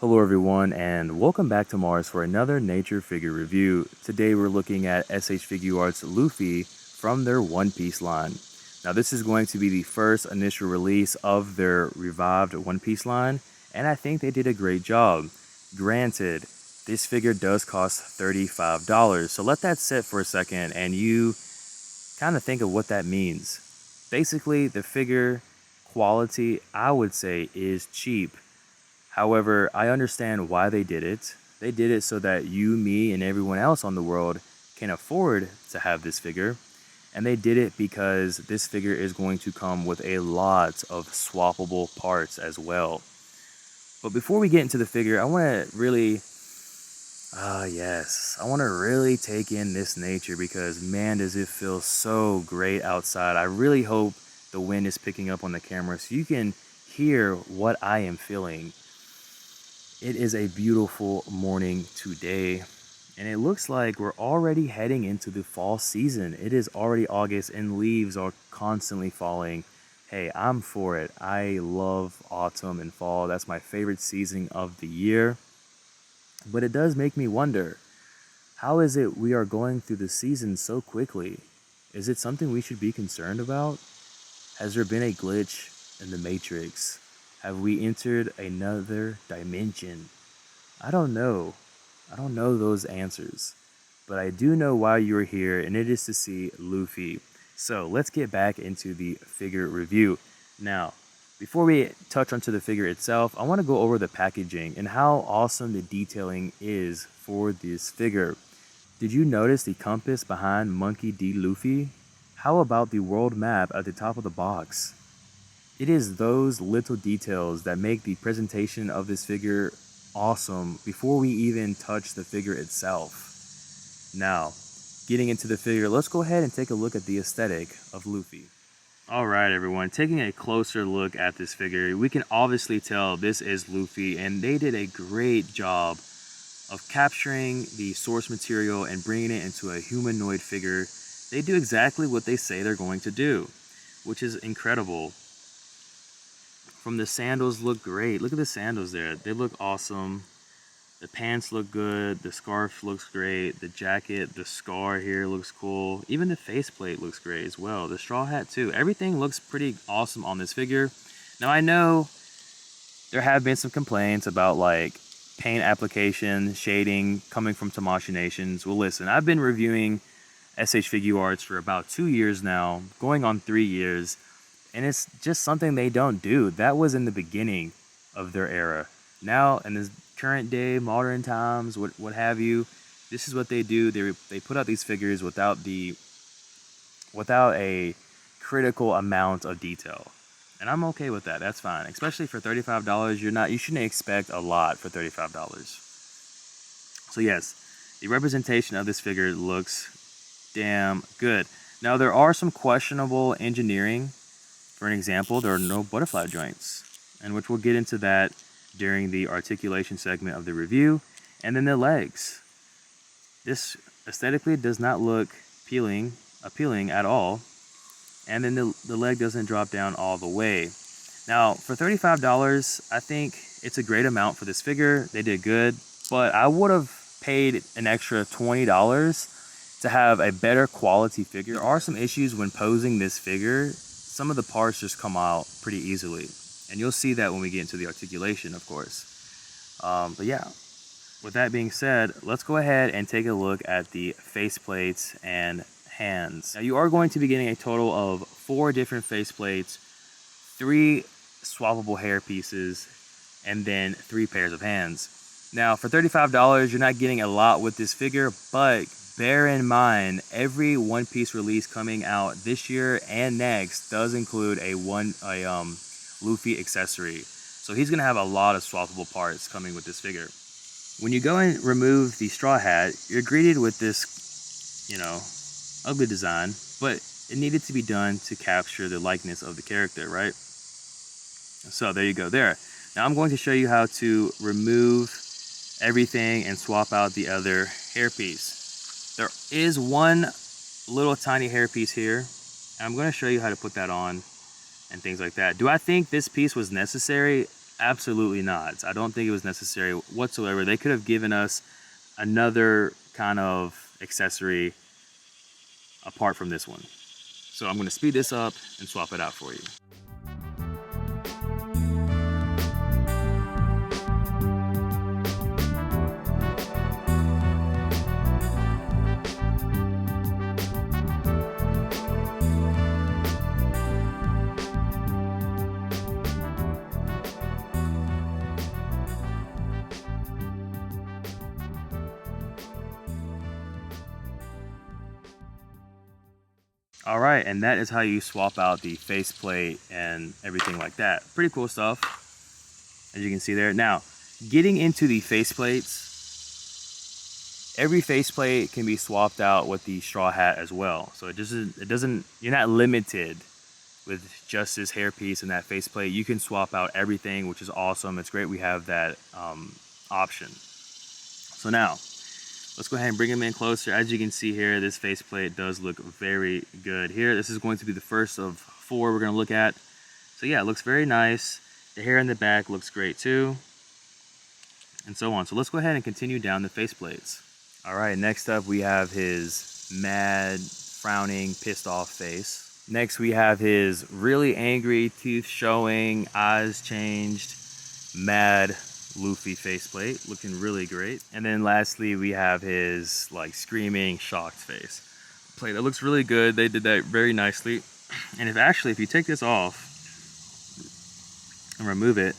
Hello everyone and welcome back to Mars for another nature figure review. Today we're looking at SH Figuarts Luffy from their One Piece line. Now this is going to be the first initial release of their revived One Piece line, and I think they did a great job. Granted, this figure does cost $35, so let that sit for a second and you kind of think of what that means. Basically, the figure quality, I would say, is cheap. However, I understand why they did it. They did it so that you, me, and everyone else on the world can afford to have this figure. And they did it because this figure is going to come with a lot of swappable parts as well. But before we get into the figure, I want to really, I want to really take in this nature because man, does it feel so great outside. I really hope the wind is picking up on the camera so you can hear what I am feeling. It is a beautiful morning today, and it looks like we're already heading into the fall season. It is already August, and leaves are constantly falling. Hey, I'm for it. I love autumn and fall. That's my favorite season of the year. But it does make me wonder, how is it we are going through the season so quickly? Is it something we should be concerned about? Has there been a glitch in the Matrix? Have we entered another dimension? I don't know. I don't know those answers. But I do know why you're here, and it is to see Luffy. So let's get back into the figure review. Now, before we touch onto the figure itself, I want to go over the packaging and how awesome the detailing is for this figure. Did you notice the compass behind Monkey D. Luffy? How about the world map at the top of the box? It is those little details that make the presentation of this figure awesome before we even touch the figure itself. Now, getting into the figure, let's go ahead and take a look at the aesthetic of Luffy. Alright everyone, taking a closer look at this figure, we can obviously tell this is Luffy, and they did a great job of capturing the source material and bringing it into a humanoid figure. They do exactly what they say they're going to do, which is incredible. From the sandals look great. Look at the sandals there. They look awesome. The pants look good. The scarf looks great. The jacket, the scar here looks cool. Even the faceplate looks great as well. The straw hat too. Everything looks pretty awesome on this figure. Now I know there have been some complaints about like paint application, shading coming from Tamashii Nations. Well listen, I've been reviewing SH Figuarts for about 2 years now, going on 3 years. And it's just something they don't do. That was in the beginning of their era. Now, in this current day, modern times, what have you, this is what they do. They put out these figures without a critical amount of detail. And I'm okay with that. That's fine. Especially for $35, you shouldn't expect a lot for $35. So yes, the representation of this figure looks damn good. Now there are some questionable engineering. For an example, there are no butterfly joints, and which we'll get into that during the articulation segment of the review. And then the legs. This aesthetically does not look appealing at all. And then the leg doesn't drop down all the way. Now, for $35, I think it's a great amount for this figure. They did good, but I would have paid an extra $20 to have a better quality figure. There are some issues when posing this figure. Some of the parts just come out pretty easily, and you'll see that when we get into the articulation, of course. But yeah, with that being said, let's go ahead and take a look at the faceplates and hands. Now you are going to be getting a total of 4 different faceplates, 3 swappable hair pieces, and then 3 pairs of hands. Now for $35, you're not getting a lot with this figure, but bear in mind, every One Piece release coming out this year and next does include a Luffy accessory. So he's going to have a lot of swappable parts coming with this figure. When you go and remove the straw hat, you're greeted with this, ugly design, but it needed to be done to capture the likeness of the character, right? So there you go there. Now I'm going to show you how to remove everything and swap out the other hairpiece. There is one little tiny hairpiece here, and I'm going to show you how to put that on and things like that. Do I think this piece was necessary? Absolutely not. I don't think it was necessary whatsoever. They could have given us another kind of accessory apart from this one. So I'm going to speed this up and swap it out for you. All right, and that is how you swap out the faceplate and everything like that. Pretty cool stuff, as you can see there. Now, getting into the faceplates, every faceplate can be swapped out with the straw hat as well. So you're not limited with just this hairpiece and that faceplate. You can swap out everything, which is awesome. It's great we have that option. So now, let's go ahead and bring him in closer. As you can see here, this faceplate does look very good here. This is going to be the first of 4 we're going to look at. So yeah, it looks very nice. The hair in the back looks great too, and so on. So let's go ahead and continue down the faceplates. All right, next up we have his mad, frowning, pissed off face. Next we have his really angry, teeth showing, eyes changed, mad Luffy faceplate, looking really great. And then lastly we have his like screaming, shocked face plate. That looks really good. They did that very nicely. And if you take this off and remove it,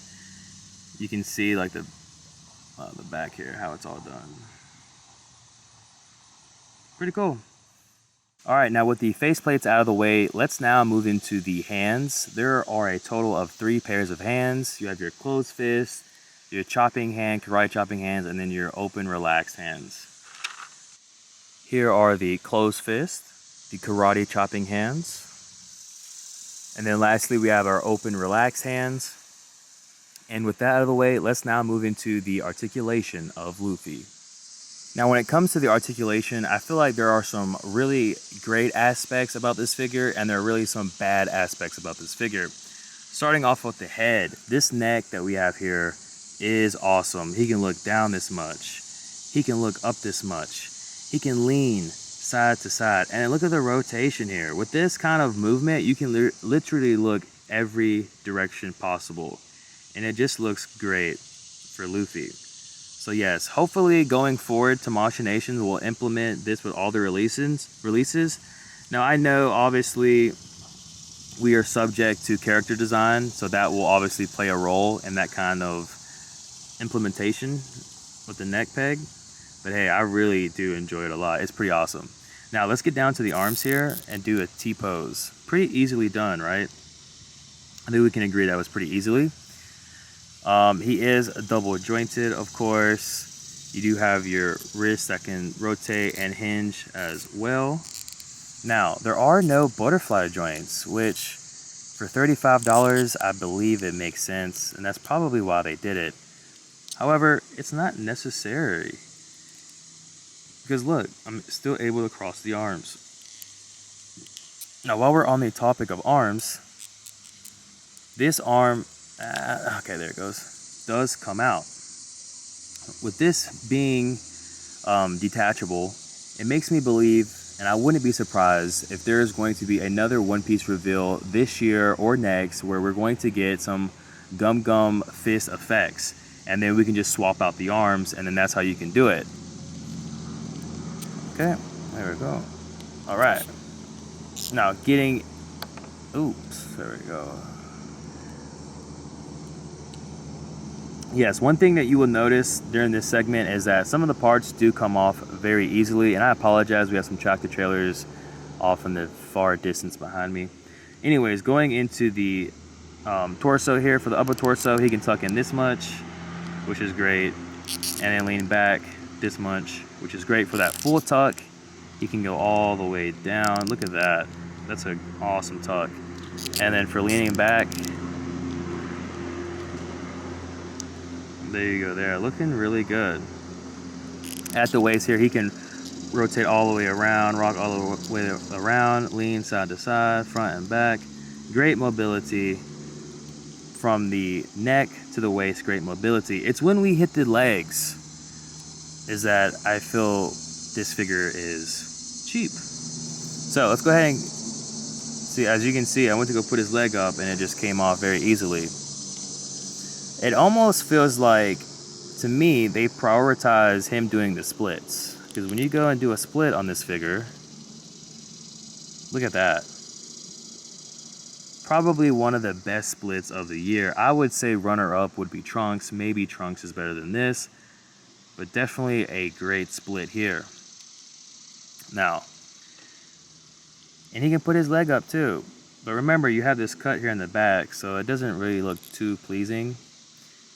you can see like the back here, how it's all done. Pretty cool. All right, now with the faceplates out of the way, let's now move into the hands. There are a total of 3 pairs of hands. You have your closed fist, your chopping hand, karate chopping hands, and then your open, relaxed hands. Here are the closed fist, the karate chopping hands, and then lastly we have our open, relaxed hands. And with that out of the way, let's now move into the articulation of Luffy. Now when it comes to the articulation, I feel like there are some really great aspects about this figure, and there are really some bad aspects about this figure. Starting off with the head, this neck that we have here is awesome. He can look down this much. He can look up this much. He can lean side to side. And look at the rotation here. With this kind of movement, you can literally look every direction possible. And it just looks great for Luffy. So yes, hopefully going forward, Tamashii Nations will implement this with all the releases. Now I know obviously we are subject to character design, so that will obviously play a role in that kind of implementation with the neck peg. But hey, I really do enjoy it a lot. It's pretty awesome. Now let's get down to the arms here and do a T-pose. Pretty easily done, right? I think we can agree that was pretty easily. He is double jointed, of course. You do have your wrist that can rotate and hinge as well. Now, there are no butterfly joints, which for $35, I believe it makes sense, and that's probably why they did it. However, it's not necessary. Because look, I'm still able to cross the arms. Now, while we're on the topic of arms, this arm, okay, there it goes, does come out. With this being detachable, it makes me believe, and I wouldn't be surprised if there is going to be another One Piece reveal this year or next where we're going to get some gum fist effects, and then we can just swap out the arms, and then that's how you can do it. Okay, there we go. All right. Now getting, oops, there we go. Yes, one thing that you will notice during this segment is that some of the parts do come off very easily, and I apologize, we have some tractor trailers off in the far distance behind me. Anyways, going into the torso here, for the upper torso, he can tuck in this much, which is great, and then lean back this much, which is great for that full tuck. He can go all the way down. Look at that. That's an awesome tuck. And then for leaning back, there you go there, looking really good. At the waist here, he can rotate all the way around, rock all the way around, lean side to side, front and back. Great mobility from the neck to the waist, great mobility. It's when we hit the legs is that I feel this figure is cheap. So let's go ahead and see. As you can see, I went to go put his leg up and it just came off very easily. It almost feels like, to me, they prioritize him doing the splits. Because when you go and do a split on this figure, look at that. Probably one of the best splits of the year. I would say runner-up would be Trunks. Maybe Trunks is better than this. But definitely a great split here. Now, and he can put his leg up too. But remember, you have this cut here in the back, so it doesn't really look too pleasing.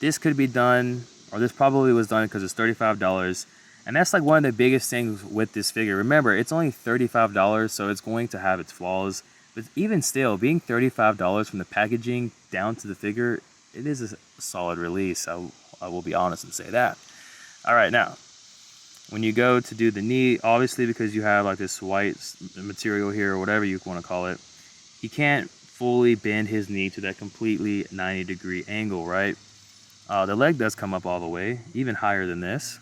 This could be done, or this probably was done because it's $35. And that's like one of the biggest things with this figure. Remember, it's only $35, so it's going to have its flaws. But even still, being $35 from the packaging down to the figure, it is a solid release. I will be honest and say that. All right, now, when you go to do the knee, obviously because you have like this white material here, or whatever you want to call it, he can't fully bend his knee to that completely 90-degree angle, right? The leg does come up all the way, even higher than this.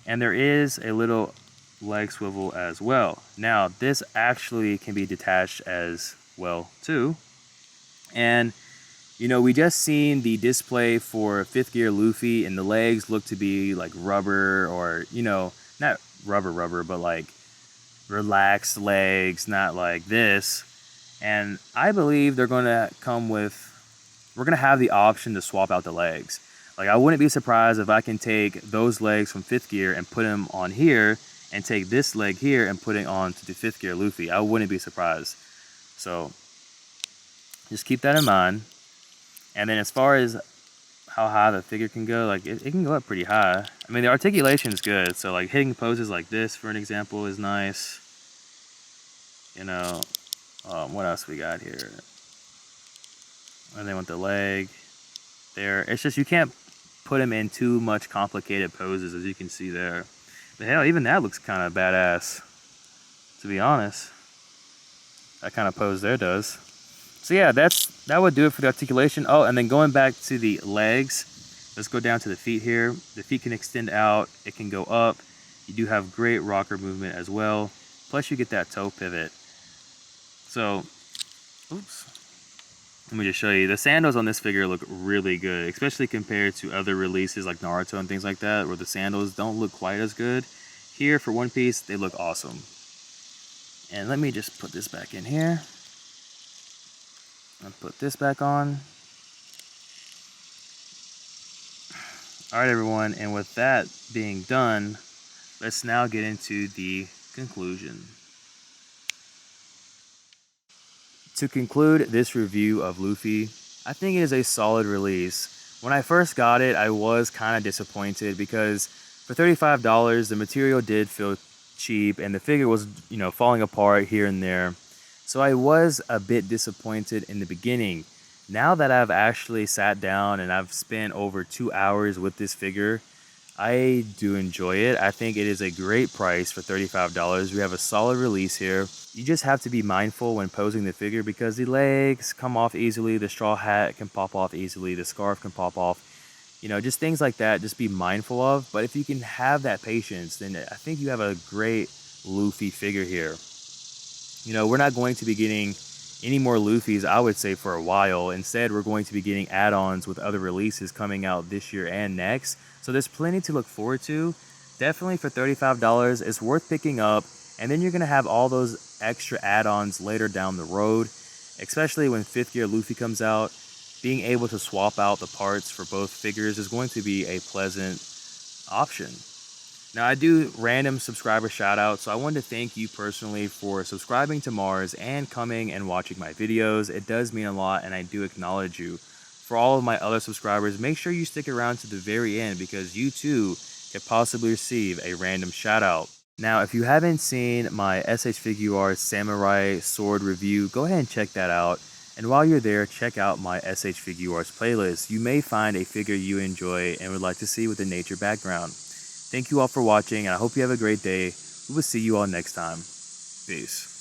And there is a little leg swivel as well. Now, this actually can be detached as well too. And you know, we just seen the display for 5th gear Luffy, and the legs look to be like rubber, or, you know, not rubber, but like relaxed legs, not like this. And I believe they're going to come with, we're going to have the option to swap out the legs. Like, I wouldn't be surprised if I can take those legs from 5th gear and put them on here, and take this leg here and put it on to the 5th gear Luffy. I wouldn't be surprised. So just keep that in mind. And then as far as how high the figure can go, like it can go up pretty high. I mean, the articulation is good. So like hitting poses like this, for an example, is nice. You know, what else we got here? And then with the leg there, it's just you can't put him in too much complicated poses, as you can see there. But hell, even that looks kind of badass, to be honest. That kind of pose there does. So yeah, that would do it for the articulation. Oh, and then going back to the legs, let's go down to the feet here. The feet can extend out, it can go up. You do have great rocker movement as well. Plus you get that toe pivot. So, oops. Let me just show you. The sandals on this figure look really good, especially compared to other releases like Naruto and things like that, where the sandals don't look quite as good. Here, for One Piece, they look awesome. And let me just put this back in here. I'll put this back on. Alright everyone, and with that being done, let's now get into the conclusion. To conclude this review of Luffy, I think it is a solid release. When I first got it, I was kind of disappointed because for $35, the material did feel cheap and the figure was, you know, falling apart here and there. So I was a bit disappointed in the beginning. Now that I've actually sat down and I've spent over 2 hours with this figure, I do enjoy it. I think it is a great price for $35. We have a solid release here. You just have to be mindful when posing the figure because the legs come off easily, the straw hat can pop off easily, the scarf can pop off. You know, just things like that, just be mindful of. But if you can have that patience, then I think you have a great Luffy figure here. You know, we're not going to be getting any more Luffys, I would say, for a while. Instead, we're going to be getting add-ons with other releases coming out this year and next. So there's plenty to look forward to. Definitely for $35, it's worth picking up. And then you're going to have all those extra add-ons later down the road, especially when 5th gear Luffy comes out. Being able to swap out the parts for both figures is going to be a pleasant option. Now, I do random subscriber shout-outs, so I wanted to thank you personally for subscribing to M.A.R.S and coming and watching my videos. It does mean a lot, and I do acknowledge you. For all of my other subscribers, make sure you stick around to the very end because you too could possibly receive a random shout-out. Now, if you haven't seen my SH Figuarts Samurai Sword review, go ahead and check that out. And while you're there, check out my SH Figuarts playlist. You may find a figure you enjoy and would like to see with a nature background. Thank you all for watching, and I hope you have a great day. We will see you all next time. Peace.